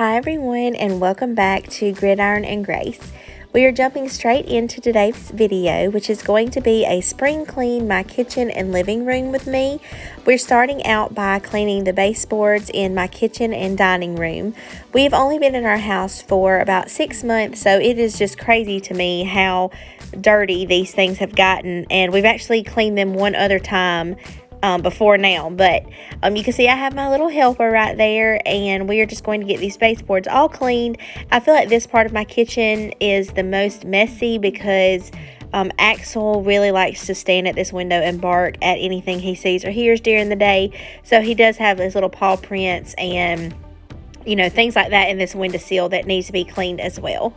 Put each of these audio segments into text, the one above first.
Hi everyone, and welcome back to Gridiron and Grace. We are jumping straight into today's video, which is going to be a spring clean my kitchen and living room with me. We're starting out by cleaning the baseboards in my kitchen and dining room. We've only been in our house for about 6 months, so it is just crazy to me how dirty these things have gotten, and we've actually cleaned them one other time before now, but you can see I have my little helper right there, and we are just going to get these baseboards all cleaned. I feel like this part of my kitchen is the most messy because Axel really likes to stand at this window and bark at anything he sees or hears during the day, so he does have his little paw prints and things like that in this windowsill that needs to be cleaned as well.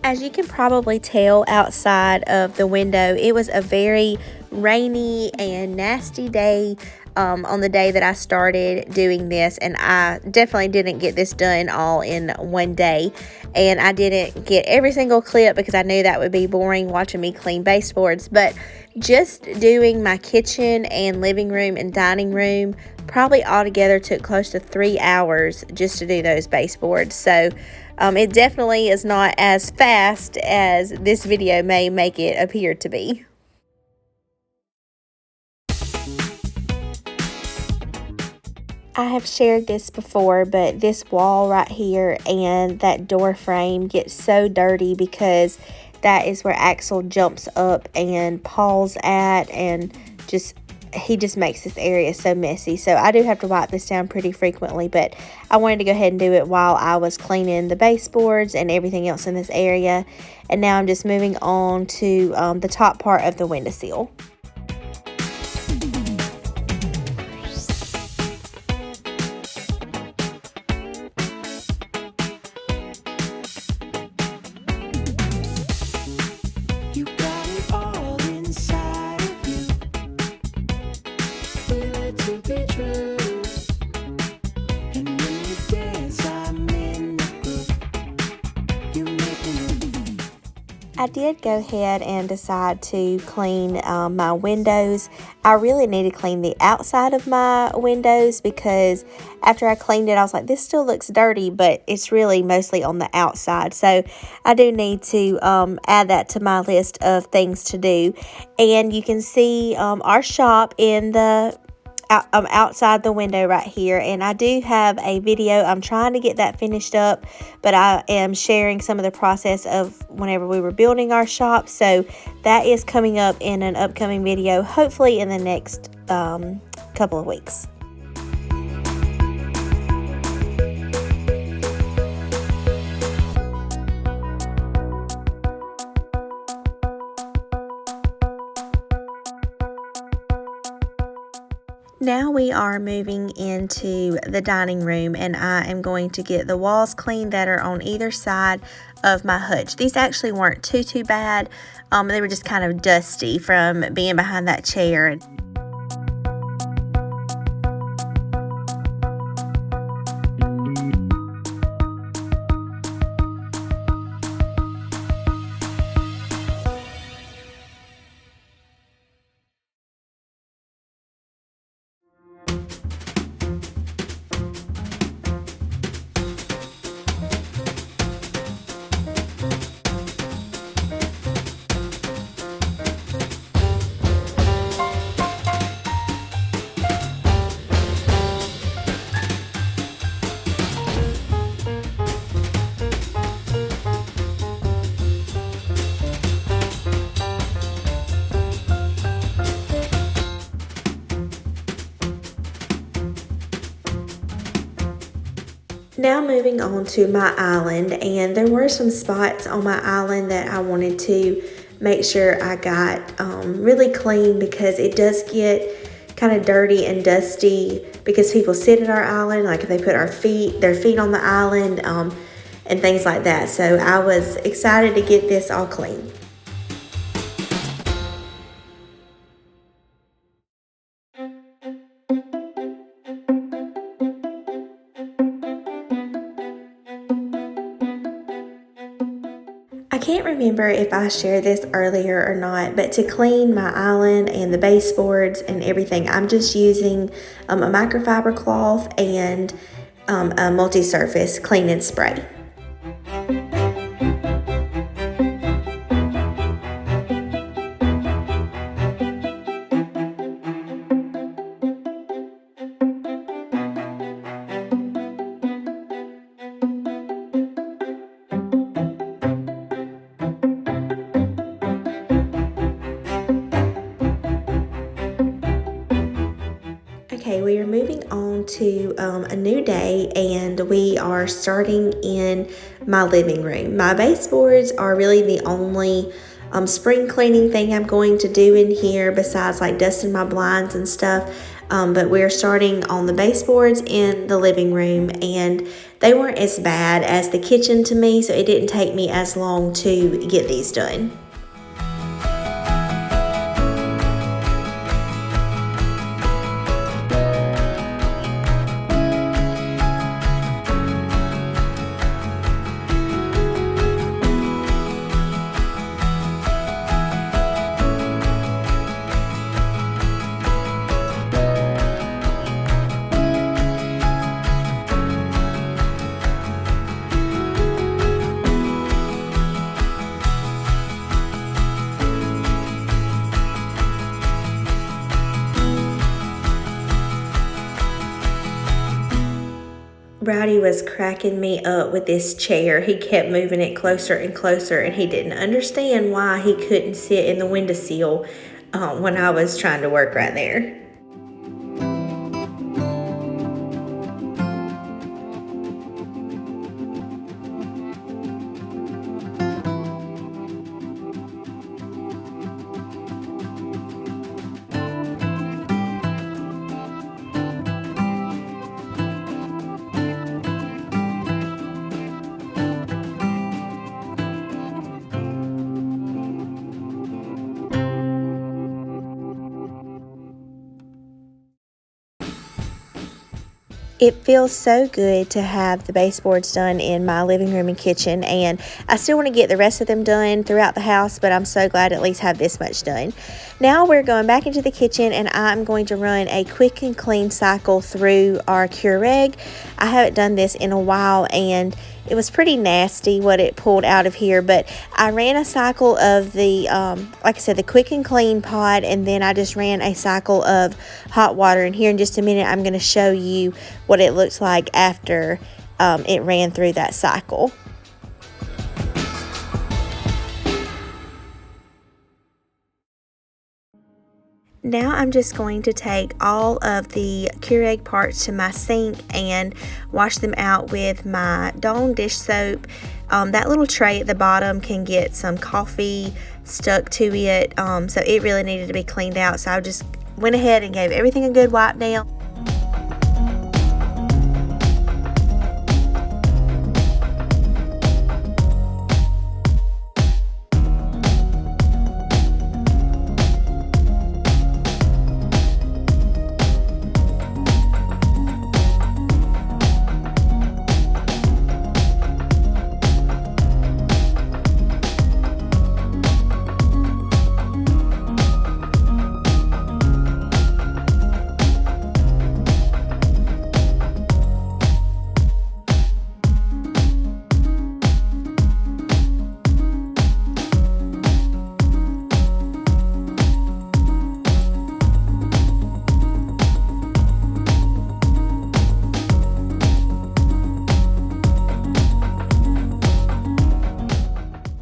As you can probably tell outside of the window, it was a very rainy and nasty day on the day that I started doing this, and I definitely didn't get this done all in one day, and I didn't get every single clip because I knew that would be boring watching me clean baseboards, but just doing my kitchen and living room and dining room probably altogether took close to 3 hours just to do those baseboards. So it definitely is not as fast as this video may make it appear to be. I have shared this before, but this wall right here and that door frame gets so dirty because that is where Axel jumps up and paws at, and he just makes this area so messy. So I do have to wipe this down pretty frequently, but I wanted to go ahead and do it while I was cleaning the baseboards and everything else in this area. And now I'm just moving on to the top part of the windowsill. I did go ahead and decide to clean my windows. I really need to clean the outside of my windows because after I cleaned it, I was like, this still looks dirty, but it's really mostly on the outside. So I do need to add that to my list of things to do. And you can see our shop in the outside the window right here, and I do have a video. I'm trying to get that finished up, but I am sharing some of the process of whenever we were building our shop, so that is coming up in an upcoming video, hopefully in the next couple of weeks. Now we are moving into the dining room, and I am going to get the walls cleaned that are on either side of my hutch. These actually weren't too bad. They were just kind of dusty from being behind that chair. Now moving on to my island, and there were some spots on my island that I wanted to make sure I got really clean because it does get kind of dirty and dusty because people sit at our island, like if they put their feet on the island and things like that. So I was excited to get this all clean. can't remember if I shared this earlier or not, but to clean my island and the baseboards and everything, I'm just using a microfiber cloth and a multi-surface clean and spray. Okay, we are moving on to a new day, and we are starting in my living room. My baseboards are really the only spring cleaning thing I'm going to do in here besides like dusting my blinds and stuff. But we're starting on the baseboards in the living room, and they weren't as bad as the kitchen to me, so it didn't take me as long to get these done. Rowdy was cracking me up with this chair. He kept moving it closer and closer, and he didn't understand why he couldn't sit in the windowsill when I was trying to work right there. It feels so good to have the baseboards done in my living room and kitchen, and I still want to get the rest of them done throughout the house, but I'm so glad to at least have this much done. Now we're going back into the kitchen, and I'm going to run a quick and clean cycle through our Keurig. I haven't done this in a while, and it was pretty nasty what it pulled out of here, but I ran a cycle of the, like I said, the quick and clean pot, and then I just ran a cycle of hot water. And here in just a minute, I'm going to show you what it looks like after it ran through that cycle. Now I'm just going to take all of the Keurig parts to my sink and wash them out with my Dawn dish soap. That little tray at the bottom can get some coffee stuck to it, so it really needed to be cleaned out. So I just went ahead and gave everything a good wipe down.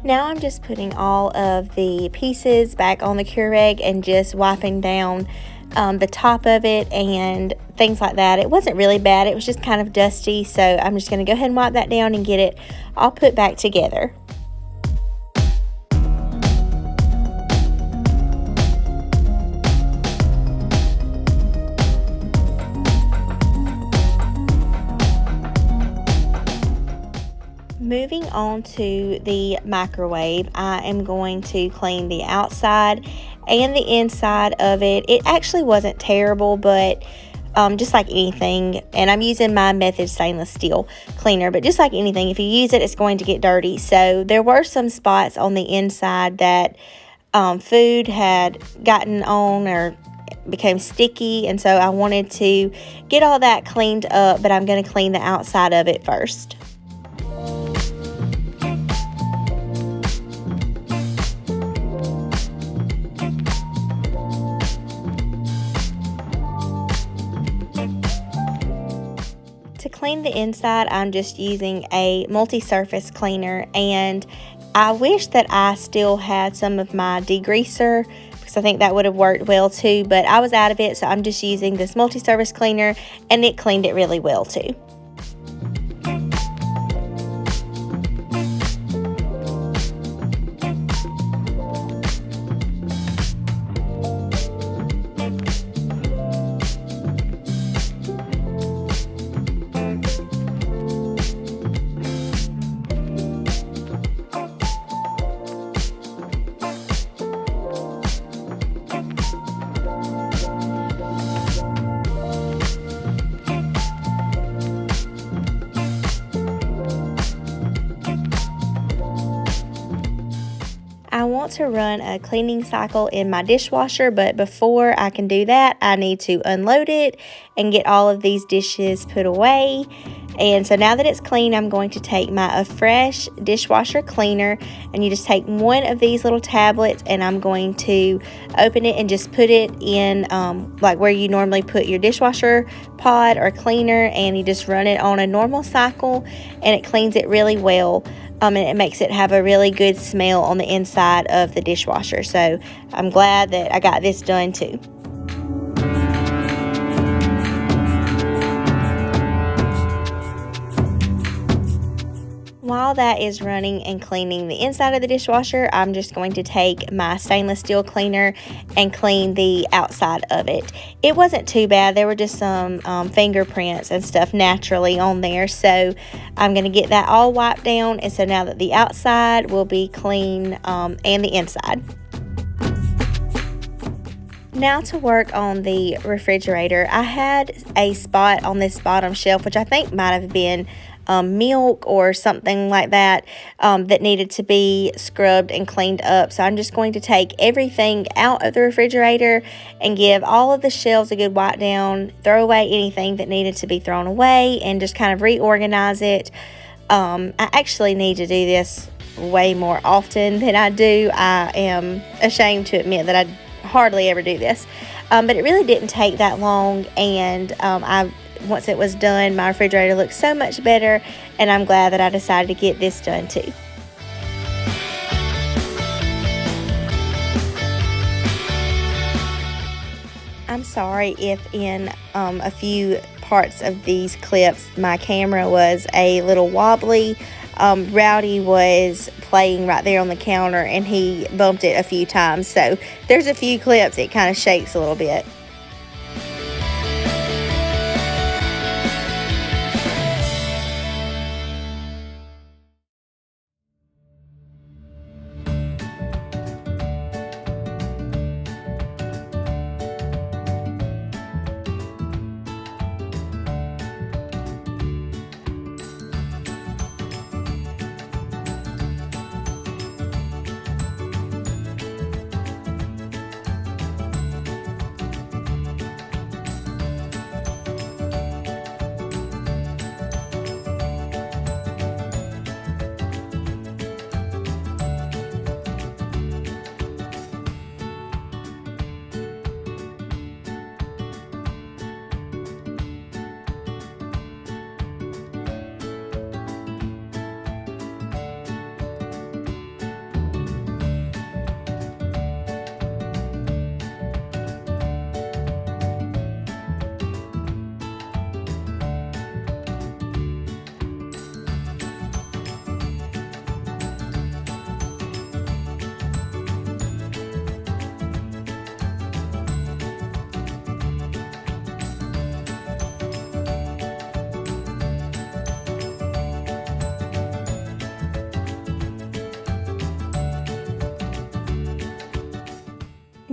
Now I'm just putting all of the pieces back on the Keurig and just wiping down the top of it and things like that. It wasn't really bad. It was just kind of dusty. So I'm just going to go ahead and wipe that down and get it all put back together. Moving on to the microwave, I am going to clean the outside and the inside of it. It actually wasn't terrible, but just like anything. And I'm using my Method stainless steel cleaner, but just like anything, if you use it, it's going to get dirty. So there were some spots on the inside that food had gotten on or became sticky, and so I wanted to get all that cleaned up, but I'm going to clean the outside of it first. To clean the inside, I'm just using a multi-surface cleaner, and I wish that I still had some of my degreaser because I think that would have worked well too, but I was out of it, so I'm just using this multi-surface cleaner, and it cleaned it really well too. I want to run a cleaning cycle in my dishwasher, but before I can do that, I need to unload it and get all of these dishes put away. And so now that it's clean, I'm going to take my Fresh dishwasher cleaner, and you just take one of these little tablets, and I'm going to open it and just put it in like where you normally put your dishwasher pod or cleaner, and you just run it on a normal cycle, and it cleans it really well. And it makes it have a really good smell on the inside of the dishwasher. So I'm glad that I got this done too. While that is running and cleaning the inside of the dishwasher, I'm just going to take my stainless steel cleaner and clean the outside of it. It wasn't too bad. There were just some fingerprints and stuff naturally on there. So I'm going to get that all wiped down. And so now that the outside will be clean and the inside. Now to work on the refrigerator. I had a spot on this bottom shelf, which I think might have been milk or something like that, that needed to be scrubbed and cleaned up. So I'm just going to take everything out of the refrigerator and give all of the shelves a good wipe down, throw away anything that needed to be thrown away, and just kind of reorganize it. I actually need to do this way more often than I do. I am ashamed to admit that I hardly ever do this, but it really didn't take that long, and once it was done, my refrigerator looked so much better, and I'm glad that I decided to get this done too. I'm sorry if in a few parts of these clips my camera was a little wobbly. Rowdy was playing right there on the counter, and he bumped it a few times, so there's a few clips it kind of shakes a little bit.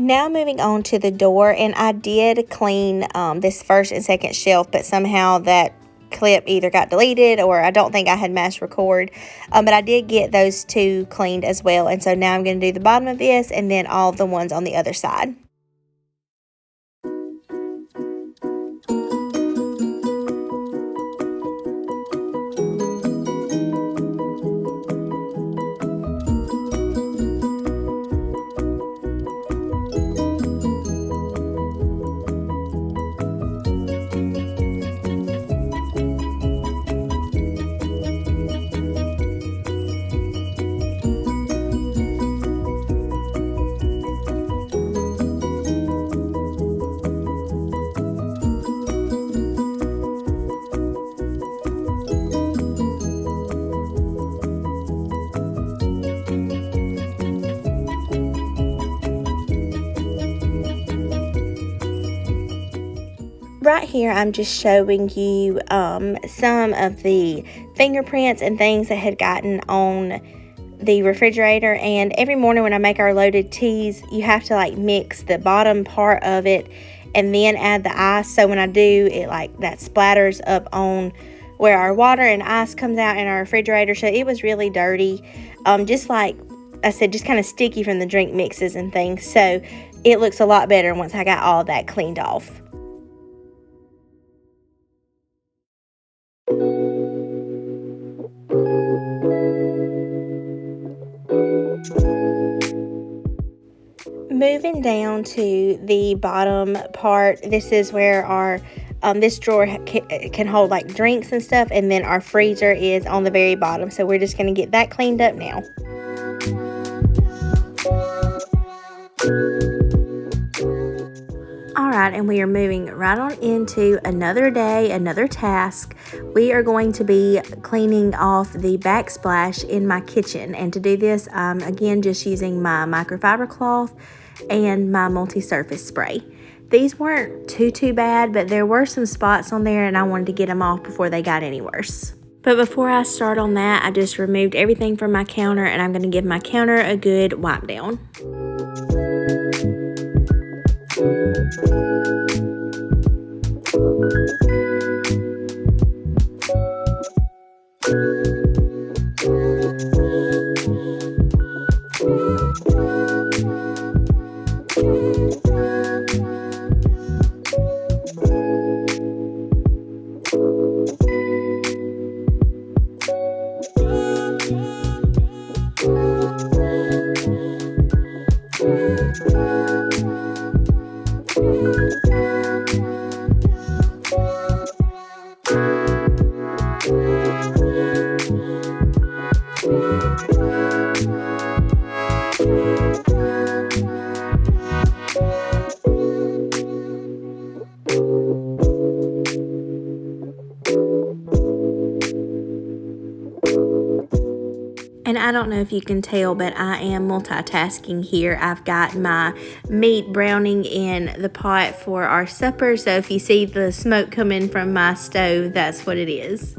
Now moving on to the door, and I did clean this first and second shelf, but somehow that clip either got deleted or I don't think I had mass record, but I did get those two cleaned as well. And so now I'm going to do the bottom of this and then all the ones on the other side. Right here, I'm just showing you some of the fingerprints and things that had gotten on the refrigerator. And every morning when I make our loaded teas, you have to like mix the bottom part of it and then add the ice. So when I do, it like that splatters up on where our water and ice comes out in our refrigerator. So it was really dirty, just like I said, just kind of sticky from the drink mixes and things. So it looks a lot better once I got all that cleaned off. Moving down to the bottom part, this is where our this drawer can hold like drinks and stuff, and then our freezer is on the very bottom. So we're just going to get that cleaned up now. Alright, and we are moving right on into another day, another task. We are going to be cleaning off the backsplash in my kitchen. And to do this, I'm again just using my microfiber cloth and my multi-surface spray. These weren't too bad, but there were some spots on there and I wanted to get them off before they got any worse. But before I start on that, I just removed everything from my counter and I'm going to give my counter a good wipe down. And I don't know if you can tell, but I am multitasking here. I've got my meat browning in the pot for our supper. So if you see the smoke coming from my stove, that's what it is.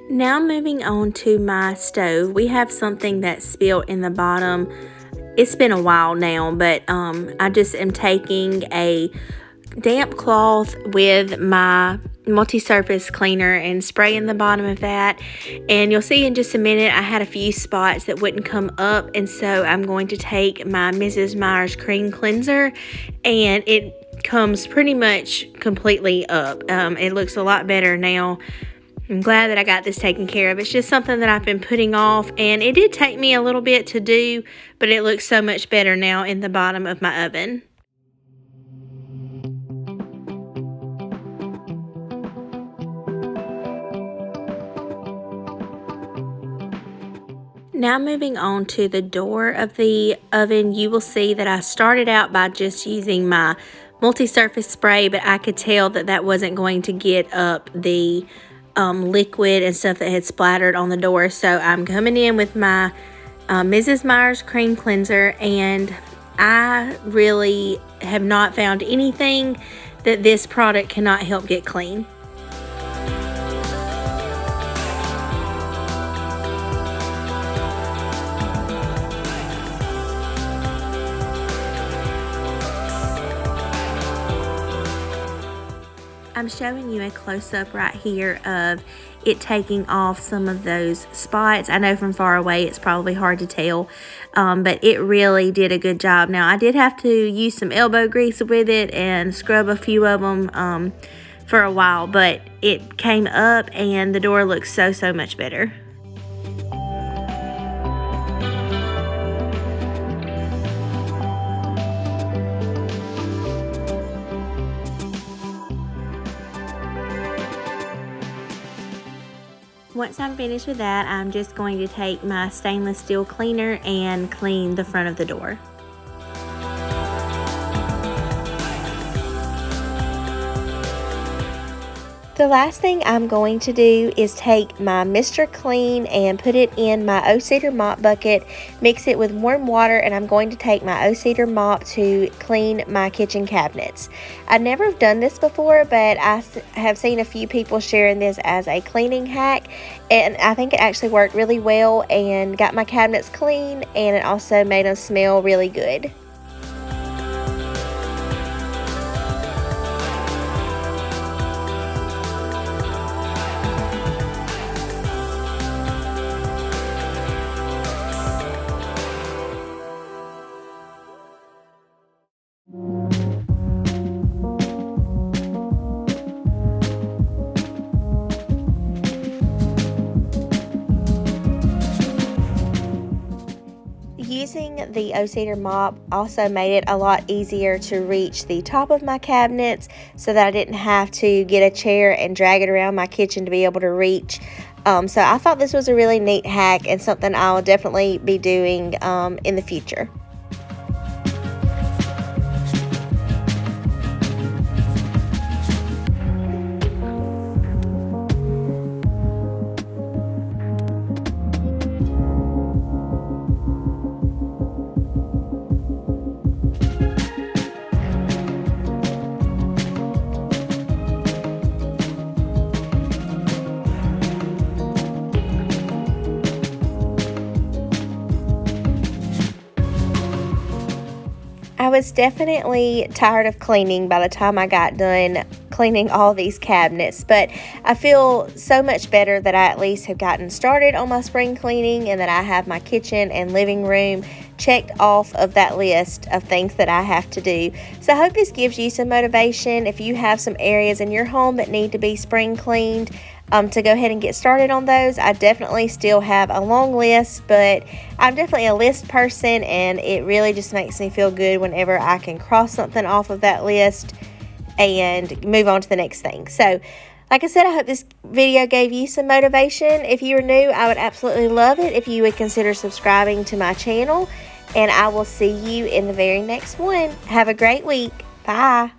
Now moving on to my stove, we have something that spilled in the bottom. It's been a while now, but I just am taking a damp cloth with my multi-surface cleaner and spraying the bottom of that. And you'll see in just a minute, I had a few spots that wouldn't come up. And so I'm going to take my Mrs. Meyer's cream cleanser, and it comes pretty much completely up. It looks a lot better now. I'm glad that I got this taken care of. It's just something that I've been putting off, and it did take me a little bit to do, but it looks so much better now in the bottom of my oven. Now moving on to the door of the oven, you will see that I started out by just using my multi-surface spray, but I could tell that that wasn't going to get up the liquid and stuff that had splattered on the door. So I'm coming in with my Mrs. Meyer's cream cleanser, and I really have not found anything that this product cannot help get clean. I'm showing you a close-up right here of it taking off some of those spots. I know from far away it's probably hard to tell, but it really did a good job. Now, I did have to use some elbow grease with it and scrub a few of them for a while, but it came up and the door looks so much better. Once I'm finished with that, I'm just going to take my stainless steel cleaner and clean the front of the door. The last thing I'm going to do is take my Mr. Clean and put it in my O-Cedar mop bucket, mix it with warm water, and I'm going to take my O-Cedar mop to clean my kitchen cabinets. I never have done this before, but I have seen a few people sharing this as a cleaning hack, and I think it actually worked really well and got my cabinets clean, and it also made them smell really good. Using the O-Cedar mop also made it a lot easier to reach the top of my cabinets so that I didn't have to get a chair and drag it around my kitchen to be able to reach. So I thought this was a really neat hack and something I'll definitely be doing in the future. I was definitely tired of cleaning by the time I got done cleaning all these cabinets, but I feel so much better that I at least have gotten started on my spring cleaning and that I have my kitchen and living room checked off of that list of things that I have to do. So I hope this gives you some motivation if you have some areas in your home that need to be spring cleaned, to go ahead and get started on those. I definitely still have a long list, but I'm definitely a list person, and it really just makes me feel good whenever I can cross something off of that list and move on to the next thing. So like I said, I hope this video gave you some motivation. If you are new, I would absolutely love it if you would consider subscribing to my channel, and I will see you in the very next one. Have a great week. Bye.